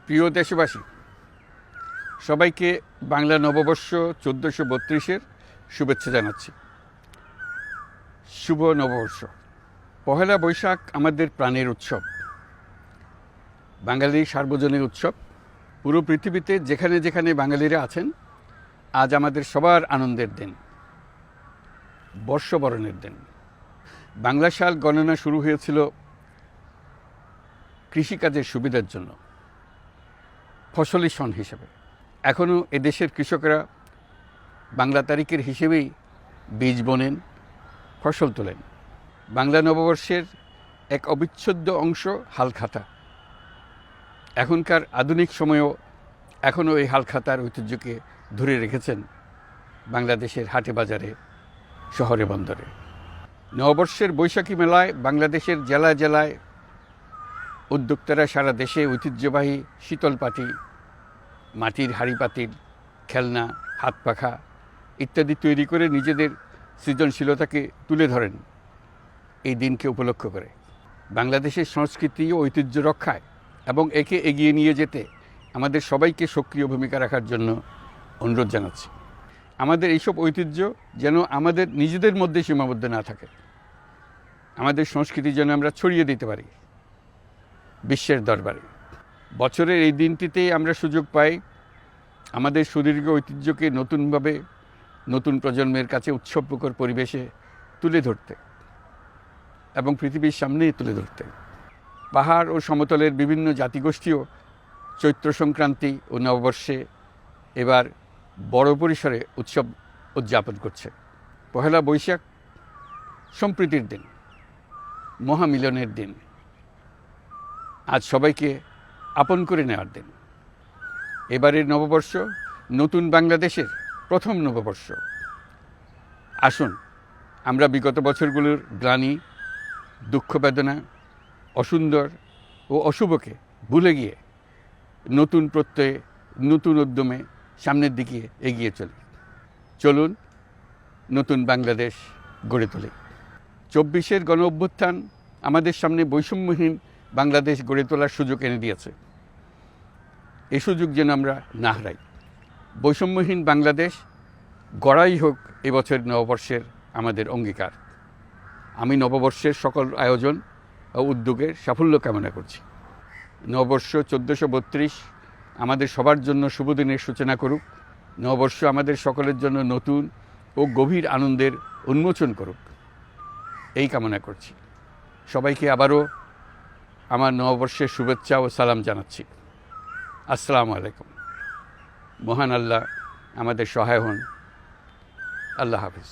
প্রিয় দেশবাসী, সবাইকে বাংলা নববর্ষ 1432-এর শুভেচ্ছা জানাচ্ছি। শুভ নববর্ষ। পহেলা বৈশাখ আমাদের প্রাণের উৎসব, বাঙালির সার্বজনীন উৎসব। পুরো পৃথিবীতে যেখানে যেখানে বাঙালিরা আছেন, আজ আমাদের সবার আনন্দের দিন, বর্ষবরণের দিন। বাংলা সাল গণনা শুরু হয়েছিল কৃষিকাজের সুবিধার জন্য, ফসলি সন হিসেবে। এখনও এদেশের কৃষকরা বাংলা তারিখের হিসেবেই বীজ বোনেন, ফসল তোলেন। বাংলা নববর্ষের এক অবিচ্ছেদ্য অংশ হালখাতা। এখনকার আধুনিক সময়েও এখনও এই হালখাতার ঐতিহ্যকে ধরে রেখেছেন বাংলাদেশের হাটে বাজারে, শহরে বন্দরে। নববর্ষের বৈশাখী মেলায় বাংলাদেশের জেলায় জেলায় উদ্যোক্তারা সারা দেশে ঐতিহ্যবাহী শীতল পাটি, মাটির হাঁড়ি পাতিল, খেলনা, হাত পাখা ইত্যাদি তৈরি করে নিজেদের সৃজনশীলতাকে তুলে ধরেন এই দিনকে উপলক্ষ করে। বাংলাদেশের সংস্কৃতি ও ঐতিহ্য রক্ষায় এবং একে এগিয়ে নিয়ে যেতে আমাদের সবাইকে সক্রিয় ভূমিকা রাখার জন্য অনুরোধ জানাচ্ছি। আমাদের এইসব ঐতিহ্য যেন আমাদের নিজেদের মধ্যে সীমাবদ্ধ না থাকে, আমাদের সংস্কৃতি যেন আমরা ছড়িয়ে দিতে পারি বিশ্বের দরবারে। বছরের এই দিনটিতেই আমরা সুযোগ পাই আমাদের সুদীর্ঘ ঐতিহ্যকে নতুনভাবে নতুন প্রজন্মের কাছে উৎসবমুখর পরিবেশে তুলে ধরতে এবং পৃথিবীর সামনেই তুলে ধরতে। পাহাড় ও সমতলের বিভিন্ন জাতিগোষ্ঠীও চৈত্র সংক্রান্তি ও নববর্ষে এবার বড় পরিসরে উৎসব উদযাপন করছে। পহেলা বৈশাখ সম্প্রীতির দিন, মহামিলনের দিন, আজ সবাইকে আপন করে নেওয়ার দিন। এবারের নববর্ষ নতুন বাংলাদেশের প্রথম নববর্ষ। আসুন আমরা বিগত বছরগুলোর গ্লানি, দুঃখ, বেদনা, অসুন্দর ও অশুভকে ভুলে গিয়ে নতুন প্রত্যয়ে, নতুন উদ্যমে সামনের দিকে এগিয়ে চলি। চলুন নতুন বাংলাদেশ গড়ে তুলি। 24-এর গণ অভ্যুত্থান আমাদের সামনে বৈষম্যহীন বাংলাদেশ গড়ে তোলার সুযোগ এনে দিয়েছে। এই সুযোগ যেন আমরা না হারাই। বৈষম্যহীন বাংলাদেশ গড়াই হোক এবছর নববর্ষের আমাদের অঙ্গীকার। আমি নববর্ষের সকল আয়োজন ও উদ্যোগের সাফল্য কামনা করছি। নববর্ষ 1432 আমাদের সবার জন্য শুভদিনের সূচনা করুক। নববর্ষ আমাদের সকলের জন্য নতুন ও গভীর আনন্দের উন্মোচন করুক, এই কামনা করছি। সবাইকে আবারও আমার নববর্ষের শুভেচ্ছা ও সালাম জানাচ্ছি। আসসালামু আলাইকুম। মহান আল্লাহ আমাদের সহায় হন। আল্লাহ হাফিজ।